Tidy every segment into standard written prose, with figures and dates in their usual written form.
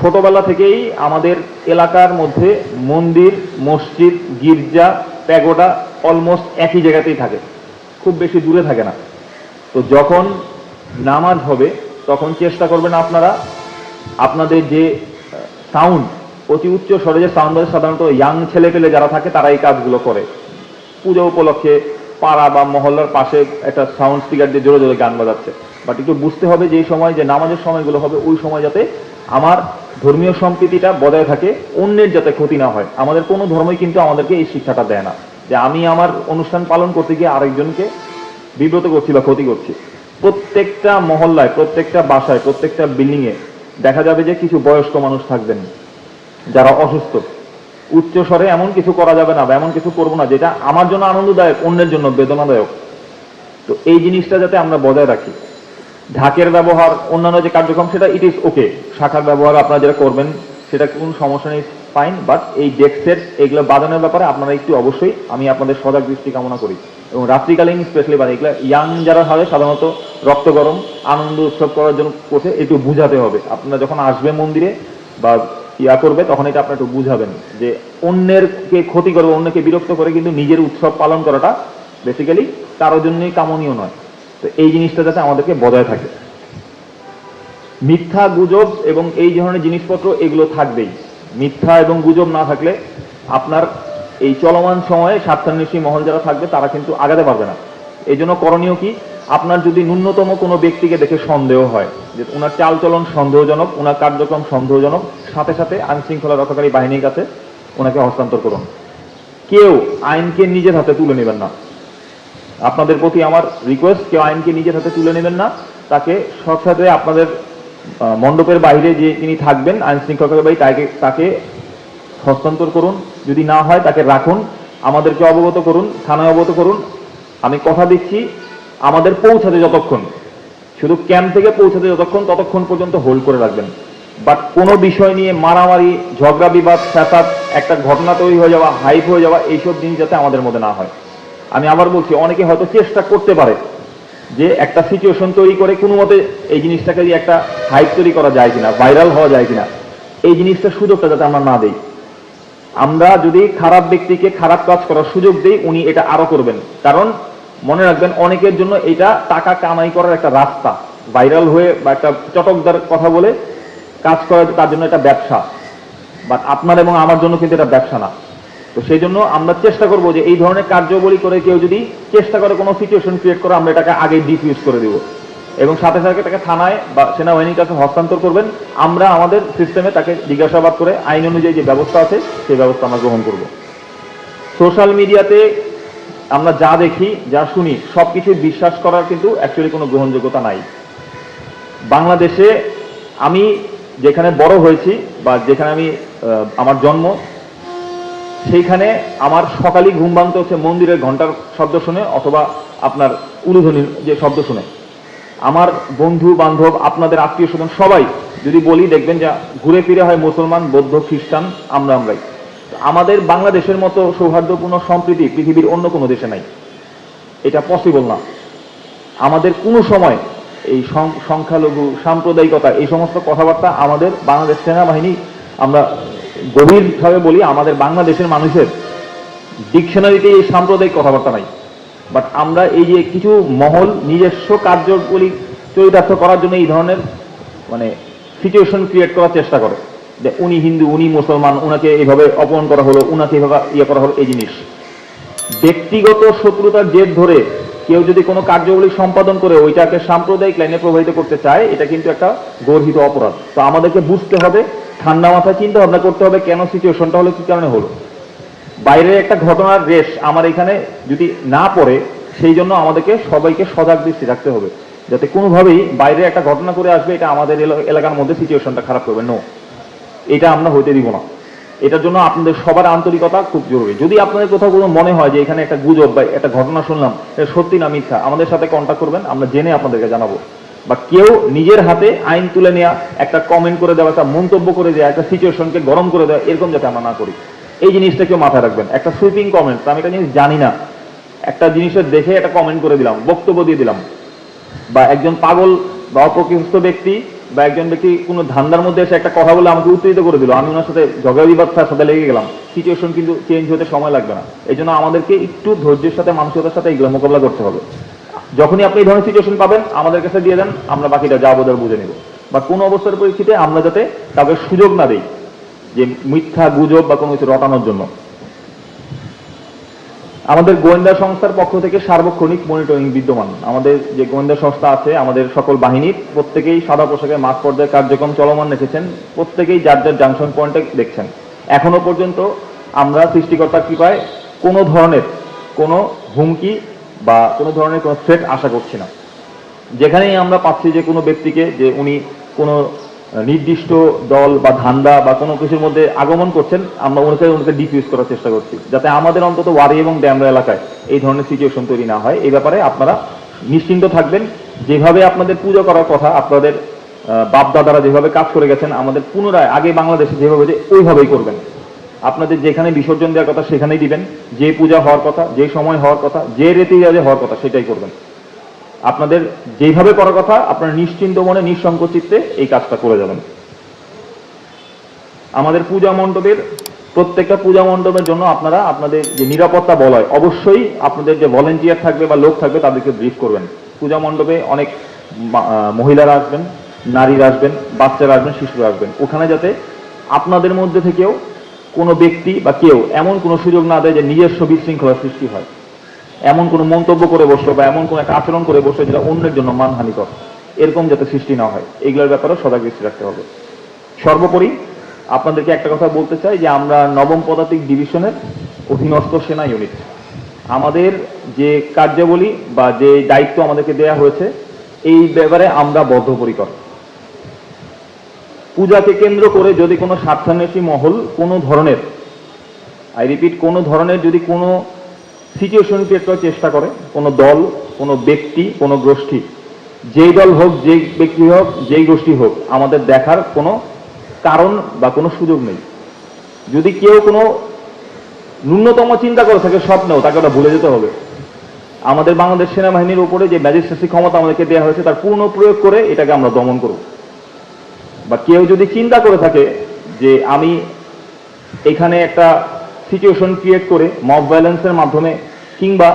ছোটবেলা থেকেই আমাদের এলাকার মধ্যে মন্দির, মসজিদ, গির্জা, প্যাগোডা অলমোস্ট একই জায়গাতেই থাকে, খুব বেশি দূরে থাকে না। তো যখন নামাজ হবে তখন চেষ্টা করবেন আপনারা আপনাদের যে সাউন্ড, অতি উচ্চ স্বরে যে সাউন্ড বাজে, সাধারণত ইয়াং ছেলে পেলে যারা থাকে তারা এই কাজগুলো করে। পুজো উপলক্ষে পাড়া বা মহল্লার পাশে একটা সাউন্ড স্পিকার দিয়ে জোরে জোরে গান বাজাচ্ছে, বাট একটু বুঝতে হবে যে এই সময় যে নামাজের সময়গুলো হবে ওই সময় যাতে আমার ধর্মীয় সম্প্রীতিটা বজায় থাকে, অন্যের যাতে ক্ষতি না হয়। আমাদের কোনো ধর্মই কিন্তু আমাদেরকে এই শিক্ষাটা দেয় না যে আমি আমার অনুষ্ঠান পালন করতে গিয়ে আরেকজনকে বিব্রত করছি বা ক্ষতি করছি। প্রত্যেকটা মহল্লায়, প্রত্যেকটা বাসায়, প্রত্যেকটা বিল্ডিংয়ে দেখা যাবে যে কিছু বয়স্ক মানুষ থাকবেন যারা অসুস্থ। উচ্চ স্বরে এমন কিছু করা যাবে না বা এমন কিছু করবো না যেটা আমার জন্য আনন্দদায়ক, অন্যের জন্য বেদনাদায়ক। তো এই জিনিসটা যাতে আমরা বজায় রাখি। ঢাকের ব্যবহার, অন্যান্য যে কার্যক্রম, সেটা ইট ইজ ওকে। শাখার ব্যবহার আপনারা যেটা করবেন সেটা কোনো সমস্যা নেই, ফাইন। বাট এই ডেক সেট এগুলো বাজানোর ব্যাপারে আপনারা একটু অবশ্যই, আমি আপনাদের সজাগ দৃষ্টি কামনা করি। এবং রাত্রিকালীন স্পেশালি বাজে এগুলো ইয়াং যারা হবে সাধারণত রক্ত গরম আনন্দ উৎসব করার জন্য করছে, একটু বুঝাতে হবে। আপনারা যখন আসবে মন্দিরে বা করবে তখন এটা আপনারা একটু বুঝাবেন যে অন্যেরকে ক্ষতি করবে, অন্যকে বিরক্ত করে কিন্তু নিজের উৎসব পালন করাটা বেসিক্যালি কারোর জন্যই কামনীয় নয়। তো এই জিনিসটা যাতে আমাদেরকে বজায় থাকে। মিথ্যা গুজব এবং এই ধরনের জিনিসপত্র এগুলো থাকবেই। মিথ্যা এবং গুজব না থাকলে আপনার এই চলমান সময়ে স্বার্থান্বেষী মহল যারা থাকবে তারা কিন্তু আগাতে পারবে না। এই জন্য করণীয় কি, আপনার যদি ন্যূনতম কোনো ব্যক্তিকে দেখে সন্দেহ হয় যে ওনার চালচলন সন্দেহজনক, ওনার কার্যক্রম সন্দেহজনক, সাথে সাথে আইন শৃঙ্খলা রক্ষাকারী বাহিনীর কাছে ওনাকে হস্তান্তর করুন। কেউ আইনকে নিজের হাতে তুলে নেবেন না। আপনাদের প্রতি আমার রিকোয়েস্ট, কেউ আইনকে নিজের হাতে তুলে নেবেন না। তাকে সাথে আপনাদের মণ্ডপের বাইরে যে তিনি থাকবেন আইন শৃঙ্খলা বাহিনী তাকে হস্তান্তর করুন। যদি না হয় তাকে রাখুন, আমাদেরকে অবগত করুন, থানায় অবগত করুন। আমি কথা দিচ্ছি আমাদের পৌঁছাতে যতক্ষণ, শুধু ক্যাম্প থেকে পৌঁছাতে যতক্ষণ, ততক্ষণ পর্যন্ত হোল্ড করে রাখবেন। বাট কোনো বিষয় নিয়ে মারামারি, ঝগড়া বিবাদ, ফ্যাসাদ, একটা ঘটনা তৈরি হয়ে যাওয়া, হাইপ হয়ে যাওয়া, এইসব জিনিস যাতে আমাদের মধ্যে না হয়। আমি আবার বলছি, অনেকে হয়তো চেষ্টা করতে পারে যে একটা সিচুয়েশন তৈরি করে কোনো মতে এই জিনিসটাকে দিয়ে একটা হাইপ তৈরি করা যায় কিনা, ভাইরাল হওয়া যায় কিনা, এই জিনিসটার সুযোগটা যাতে আমরা না দেই। আমরা যদি খারাপ ব্যক্তিকে খারাপ কাজ করার সুযোগ দেই, উনি এটা আরো করবেন। কারণ মনে রাখবেন, অনেকের জন্য এটা টাকা কামাই করার একটা রাস্তা। ভাইরাল হয়ে বা একটা চটকদার কথা বলে কাজ করা, তার জন্য এটা ব্যবসা। বাট আপনার এবং আমার জন্য কিন্তু এটা ব্যবসা না। তো সেই জন্য আমরা চেষ্টা করব যে এই ধরনের কার্যাবলী করে কেউ যদি চেষ্টা করে কোনো সিচুয়েশন ক্রিয়েট করে, আমরা এটাকে আগে ডিফিউজ করে দিব এবং সাথে সাথে তাকে থানায় বা সেনাবাহিনীর কাছে হস্তান্তর করবেন। আমরা আমাদের সিস্টেমে তাকে জিজ্ঞাসাবাদ করে আইন অনুযায়ী যে ব্যবস্থা আছে সেই ব্যবস্থা আমরা গ্রহণ করব। সোশ্যাল মিডিয়াতে আমরা যা দেখি, যা শুনি, সব কিছু বিশ্বাস করার কিন্তু অ্যাকচুয়ালি কোনো গ্রহণযোগ্যতা নাই। বাংলাদেশে আমি যেখানে বড় হয়েছি বা যেখানে আমি আমার জন্ম, সেইখানে আমার সকালেই ঘুম ভাঙতে হচ্ছে মন্দিরের ঘন্টার শব্দ শুনে অথবা আপনার উলুধ্বনির যে শব্দ শুনে। আমার বন্ধু বান্ধব, আপনাদের আত্মীয় স্বজন সবাই যদি বলি, দেখবেন যে ঘুরে ফিরে হয় মুসলমান, বৌদ্ধ, খ্রিস্টান, আমরাই। আমাদের বাংলাদেশের মতো সৌহার্দ্যপূর্ণ সম্প্রীতি পৃথিবীর অন্য কোনো দেশে নাই। এটা পসিবল না। আমাদের কোনো সময় এই সংখ্যালঘু, সাম্প্রদায়িকতা, এই সমস্ত কথাবার্তা আমাদের বাংলাদেশ সেনাবাহিনী, আমরা গভীরভাবে বলি, আমাদের বাংলাদেশের মানুষের ডিকশনারিতে এই সাম্প্রদায়িক কথাবার্তা নাই। বাট আমরা এই যে কিছু মহল নিজস্ব কার্যগুলি চরিতার্থ করার জন্য এই ধরনের সিচুয়েশন ক্রিয়েট করার চেষ্টা করে যে উনি হিন্দু, উনি মুসলমান, উনাকে এইভাবে অপমান করা হলো, উনাকে এইভাবে করা হলো। এই জিনিস ব্যক্তিগত শত্রুতার জেদ ধরে কেউ যদি কোনো কার্যবলী সম্পাদন করে ওইটাকে সাম্প্রদায়িক লাইনে প্রবাহিত করতে চায়, এটা কিন্তু একটা গর্হিত অপরাধ। তো আমাদেরকে বুঝতে হবে, ঠান্ডা মাথায় চিন্তা ভাবনা করতে হবে কেন সিচুয়েশনটা হলো, কি কারণে হলো। বাইরে একটা ঘটনার রেশ আমার এখানে যদি না পড়ে, সেই জন্য আমাদেরকে সবাইকে সজাগ দৃষ্টি রাখতে হবে যাতে কোনোভাবেই বাইরে একটা ঘটনা করে আসবে এটা আমাদের এলাকার মধ্যে সিচুয়েশনটা খারাপ করবে। নো, এটা আমরা হইতে দিব না। এটার জন্য আপনাদের সবার আন্তরিকতা খুব জরুরি। যদি আপনাদের কোথাও কোনো মনে হয় যে এখানে একটা গুজব বা একটা ঘটনা শুনলাম, এটা সত্যি না মিথ্যা, আমাদের সাথে কন্ট্যাক্ট করবেন, আমরা জেনে আপনাদেরকে জানাবো। বা কেউ নিজের হাতে আইন তুলে নেওয়া, একটা কমেন্ট করে দেওয়া, একটা মন্তব্য করে দেওয়া, একটা সিচুয়েশনকে গরম করে দেওয়া, এরকম যাতে আমরা না করি, এই জিনিসটা কেউ মাথায় রাখবেন। একটা সুইপিং কমেন্ট, আমি একটা জিনিস জানি না, একটা জিনিসের দেখে একটা কমেন্ট করে দিলাম, বক্তব্য দিয়ে দিলাম, বা একজন পাগল বা অপ্রকৃষ্ট ব্যক্তি বা একজন ব্যক্তি কোনো ধান্দার মধ্যে এসে একটা কথা বলে আমাকে উত্তেজিত করে দিল, আমি ওনার সাথে ঝগড়া বিবাদ সাথে লেগে গেলাম, সিচুয়েশন কিন্তু চেঞ্জ হতে সময় লাগবে না। এই জন্য আমাদেরকে একটু ধৈর্যের সাথে মানসিকতার সাথে এগুলো মোকাবিলা করতে হবে। যখনই আপনি এই ধরনের সিচুয়েশন পাবেন আমাদের কাছে দিয়ে দেন, আমরা বাকিটা যা বোঝার বুঝে নেব। বা কোনো অবস্থার পরিস্থিতিতে আমরা যাতে কাউকে সুযোগ না দিই যে মিথ্যা গুজব বা কোনো কিছু রটানোর জন্য। আমাদের গোয়েন্দা সংস্থার পক্ষ থেকে সার্বক্ষণিক মনিটরিং বিদ্যমান। আমাদের যে গোয়েন্দা সংস্থা আছে, আমাদের সকল বাহিনীর প্রত্যেকেই সাদা পোশাকে মাঠ পর্যায়ে কার্যক্রম চলমান রেখেছেন, প্রত্যেকেই যার যার জাংশন পয়েন্টে দেখছেন। এখনো পর্যন্ত আমরা সৃষ্টিকর্তার কৃপায় কোনো ধরনের কোনো হুমকি বা কোনো ধরনের কোনো থ্রেট আশা করছি না। যেখানেই আমরা পাচ্ছি যে কোনো ব্যক্তিকে যে উনি কোনো নির্দিষ্ট দল বা ধান্দা বা কোনো কিছুর মধ্যে আগমন করছেন, আমরা ওনাকে ডিফিউজ করার চেষ্টা করছি, যাতে আমাদের অন্তত ওয়ারি এবং ড্যামরা এলাকায় এই ধরনের সিচুয়েশন তৈরি না হয়। এই ব্যাপারে আপনারা নিশ্চিন্ত থাকবেন। যেভাবে আপনাদের পূজা করার কথা, আপনাদের বাপদাদারা যেভাবে কাজ করে গেছেন, আমাদের পুনরায় আগে বাংলাদেশে যেভাবে যে ওইভাবেই করবেন। আপনাদের যেখানে বিসর্জন দেওয়ার কথা সেখানেই দিবেন, যে পূজা হওয়ার কথা, যে সময় হওয়ার কথা, যে রীতি রেওয়াজে হওয়ার কথা সেটাই করবেন। আপনাদের যেভাবে করার কথা আপনারা নিশ্চিন্ত মনে নিঃসংকোচ চিত্তে এই কাজটা করে যাবেন। আমাদের পূজা মণ্ডপের প্রত্যেকটা পূজা মণ্ডপের জন্য আপনারা আপনাদের যে নিরাপত্তা বলয়, অবশ্যই আপনাদের যে ভলেন্টিয়ার থাকবে বা লোক থাকবে তাদেরকে ব্রিফ করবেন। পূজা মণ্ডপে অনেক মহিলারা আসবেন, নারীরা আসবেন, বাচ্চারা আসবেন, শিশুরা আসবেন। ওখানে যাতে আপনাদের মধ্যে থেকেও কোনো ব্যক্তি বা কেউ এমন কোনো সুযোগ না দেয় যে নিজস্ব বিশৃঙ্খলার সৃষ্টি হয়, এমন কোনো মন্তব্য করে বসলো বা এমন কোনো একটা আচরণ করে বসলো যেটা অন্যের জন্য মানহানিকর, এরকম যাতে সৃষ্টি না হয়, এইগুলোর ব্যাপারে সজাগ দৃষ্টি রাখতে হবে। সর্বোপরি আপনাদেরকে একটা কথা বলতে চাই যে আমরা 9ম পদাতিক ডিভিশনের অধীনস্থ সেনা ইউনিট। আমাদের যে কার্যাবলী বা যে দায়িত্ব আমাদেরকে দেয়া হয়েছে এই ব্যাপারে আমরা বদ্ধপরিকর। পূজাকে কেন্দ্র করে যদি কোনো স্বার্থান্বেষী মহল কোনো ধরনের, আই রিপিট, কোনো ধরনের যদি কোনো সিচুয়েশন ক্রিয়েট করার চেষ্টা করে, কোনো দল, কোনো ব্যক্তি, কোনো গোষ্ঠী, যেই দল হোক, যেই ব্যক্তি হোক, যেই গোষ্ঠী হোক, আমাদের দেখার কোনো কারণ বা কোনো সুযোগ নেই। যদি কেউ কোনো ন্যূনতম চিন্তা করে থাকে স্বপ্নেও, তাকে ওটা ভুলে যেতে হবে। আমাদের বাংলাদেশ সেনাবাহিনীর উপরে যে ম্যাজিস্ট্রেসি ক্ষমতা আমাদেরকে দেওয়া হয়েছে তার পূর্ণ প্রয়োগ করে এটাকে আমরা দমন করব। বা কেউ যদি চিন্তা করে থাকে যে আমি এখানে একটা সিচুয়েশন ক্রিয়েট করে মব ভায়োলেন্সের মাধ্যমে কিংবা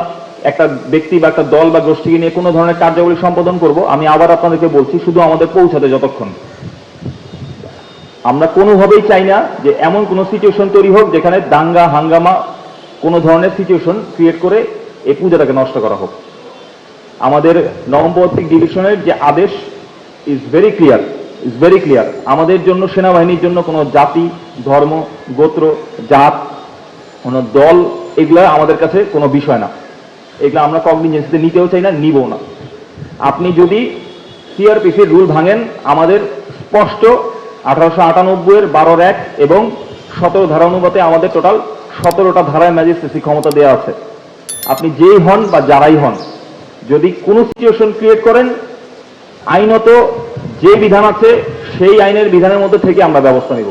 একটা ব্যক্তি বা একটা দল বা গোষ্ঠীকে নিয়ে কোনো ধরনের কার্যাবলী সম্পাদন করব, আমি আবার আপনাদেরকে বলছি, শুধু আমাদের পৌঁছাতে যতক্ষণ, আমরা কোনোভাবেই চাই না যে এমন কোনো সিচুয়েশন তৈরি হোক যেখানে দাঙ্গা হাঙ্গামা কোনো ধরনের সিচুয়েশন ক্রিয়েট করে এই পূজাটাকে নষ্ট করা হোক। আমাদের 9ম পদাতিক ডিভিশনের যে আদেশ ইজ ভেরি ক্লিয়ার। আমাদের জন্য, সেনাবাহিনীর জন্য কোনো জাতি, ধর্ম, গোত্র, জাত, কোনো দল, এগুলা আমাদের কাছে কোনো বিষয় না। এগুলো আমরা কগনিজেন্সিতে নিতেও চাই না, নিবও না। আপনি যদি সিআরপিসির রুল ভাঙেন, আমাদের স্পষ্ট 1898-এর 12-1 এবং 17 ধারা অনুপাতে আমাদের টোটাল 17টা ধারায় ম্যাজিস্ট্রেসি ক্ষমতা দেওয়া আছে। আপনি যেই হন বা যারাই হন, যদি কোনো সিচুয়েশন ক্রিয়েট করেন, আইনত যে বিধান আছে সেই আইনের বিধানের মধ্যে থেকে আমরা ব্যবস্থা নিব।